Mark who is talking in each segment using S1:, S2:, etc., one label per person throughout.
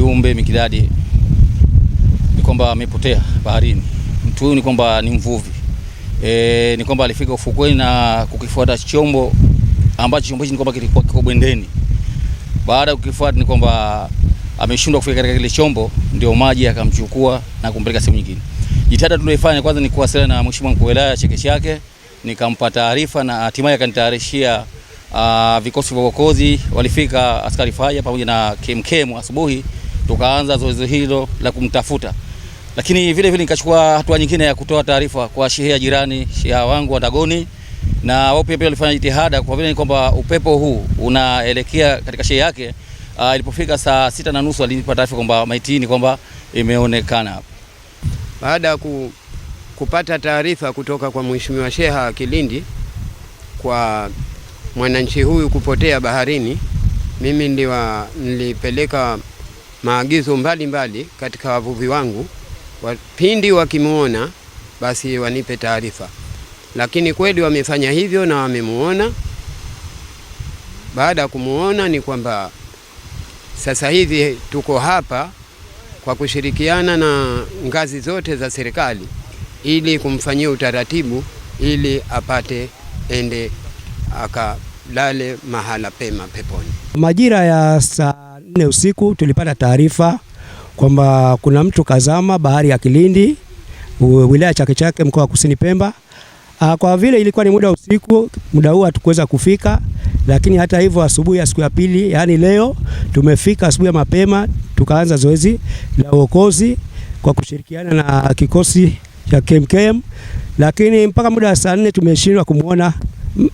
S1: Jumbe Mikidadi ni kwamba amepotea baharini. Mtu huyu ni kwamba ni mvuvi. Ni kwamba alifika ufukweni na kukifuata chombo ambacho chombo hicho ni kwamba kilikuwa kiko bondeni. Baada ya kukifuata ni kwamba ameshindwa kufika katika kile chombo, ndio maji yakamchukua na kumpeleka sehemu nyingine. Jitihada tuliyofanya kwanza ni kuwasiliana na Mheshimiwa Mkuu wa Wilaya Chake Chake, nikampa taarifa na hatimaye akanitayarishia vikosi vya uokozi. Walifika askari faja pamoja na KMKM asubuhi, tukaanza zoezi hilo la kumtafuta. Lakini vile vile nikachukua hatua nyingine ya kutoa taarifa kwa shehia jirani, shehia wangu wa Dagoni, na wao pia walifanya jitihada kwa vile ni kwamba upepo huu unaelekea katika shehia yake. Ilipofika saa 6:30 alinipa taarifa kwamba maiti ni kwamba imeonekana hapa.
S2: Baada ya kupata taarifa kutoka kwa Mheshimiwa Sheha Kilindi kwa mwananchi huyu kupotea baharini, mimi nilipeleka maagizo mbalimbali katika wavuvi wangu, pindi wakimuona basi wanipe taarifa. Lakini kweli wamefanya hivyo na wamemuona. Baada ya kumuona ni kwamba sasa hivi tuko hapa kwa kushirikiana na ngazi zote za serikali ili kumfanyia utaratibu ili apate ende akalale mahala pema peponi.
S3: Majira ya saa 4 usiku tulipata taarifa kwamba kuna mtu kazama bahari ya Kilindi, wilaya Chake Chake, mkoa wa Kusini Pemba. Kwa vile ilikuwa ni muda wa usiku, muda huu hatukuweza kufika, lakini hata hivyo asubuhi ya siku ya pili, yani leo, tumefika asubuhi mapema, tukaanza zoezi la uokozi kwa kushirikiana na kikosi cha KMKM, lakini mpaka muda wa saa 4 tumeshindwa kumuona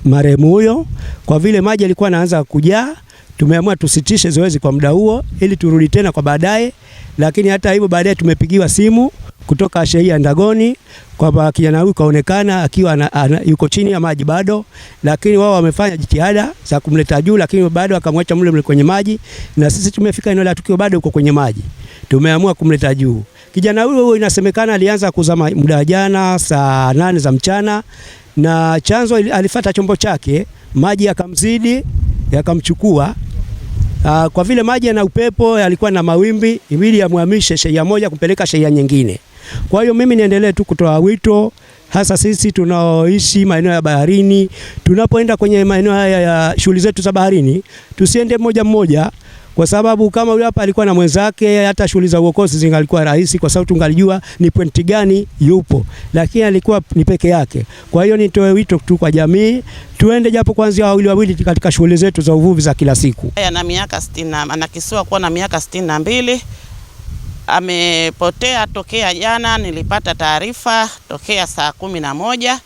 S3: marehemu huyo. Kwa vile maji yalikuwa yanaanza kujaa, tumeamua tusitishe zoezi kwa muda huo ili turudi tena kwa baadaye. Lakini hata hivyo baadaye tumepigiwa simu kutoka shehia Ndagoni kwamba kijana huyu kaonekana akiwa yuko chini ya maji bado, lakini wao wamefanya jitihada za kumleta juu, lakini bado akamwacha mle kwenye maji, na sisi tumefika eneo la tukio bado yuko kwenye maji. Tumeamua kumleta juu. Kijana huyu inasemekana alianza kuzama muda jana saa 8 za mchana, na chanzo alifuata chombo chake, maji yakamzidi yakamchukua. Kwa vile maji yana upepo, yalikuwa na mawimbi, ibidi yamhamishe shehia moja kupeleka shehia nyingine. Kwa hiyo mimi niendelee tu kutoa wito, hasa sisi tunaoishi maeneo ya baharini, tunapoenda kwenye maeneo haya ya shughuli zetu za baharini, tusiende mmoja mmoja, kwa sababu kama yule hapa alikuwa na mwenzake, hata shughuli za uokozi zingalikuwa rahisi, kwa sababu tungalijua ni pointi gani yupo, lakini alikuwa ni peke yake. Kwa hiyo nitoe wito tu kwa jamii, tuende japo kuanzia wawili katika shughuli zetu za uvuvi za kila siku.
S4: Ana miaka 60, anakisiwa kuwa na miaka 62. Amepotea tokea jana. Nilipata taarifa tokea saa 11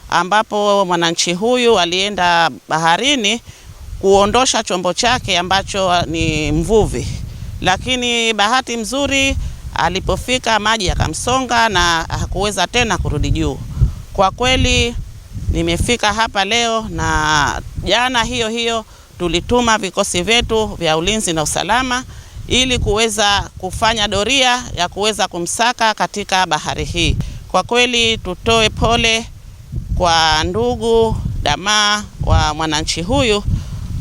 S4: ambapo mwananchi huyu alienda baharini kuondosha chombo chake ambacho ni mvuvi, lakini bahati mzuri alipofika maji yakamsonga na hakuweza tena kurudi juu. Kwa kweli nimefika hapa leo, na jana hiyo tulituma vikosi vyetu vya ulinzi na usalama ili kuweza kufanya doria ya kuweza kumsaka katika bahari hii. Kwa kweli tutoe pole kwa ndugu jamaa wa mwananchi huyu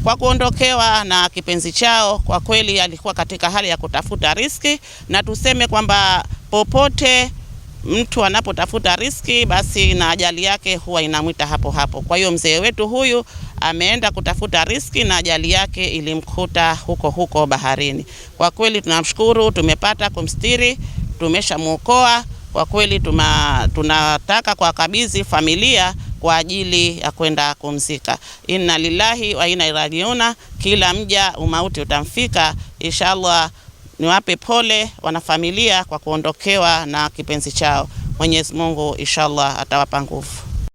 S4: kwa kuondokewa na kipenzi chao. Kwa kweli alikuwa katika hali ya kutafuta riski, na tuseme kwamba popote mtu anapotafuta riski basi na ajali yake huwa inamwita hapo hapo. Kwa hiyo mzee wetu huyu ameenda kutafuta riski na ajali yake ilimkuta huko baharini. Kwa kweli tunamshukuru, tumepata kumstiri, tumeshamuokoa. Kwa kweli tunataka kwa kabidhi familia kwa ajili ya kwenda kumzika. Inna lillahi wa inna ilaihi rajiun. Kila mja umauti utamfika. Inshallah niwape pole wanafamilia kwa kuondokewa na kipenzi chao. Mwenyezi Mungu inshallah atawapa nguvu.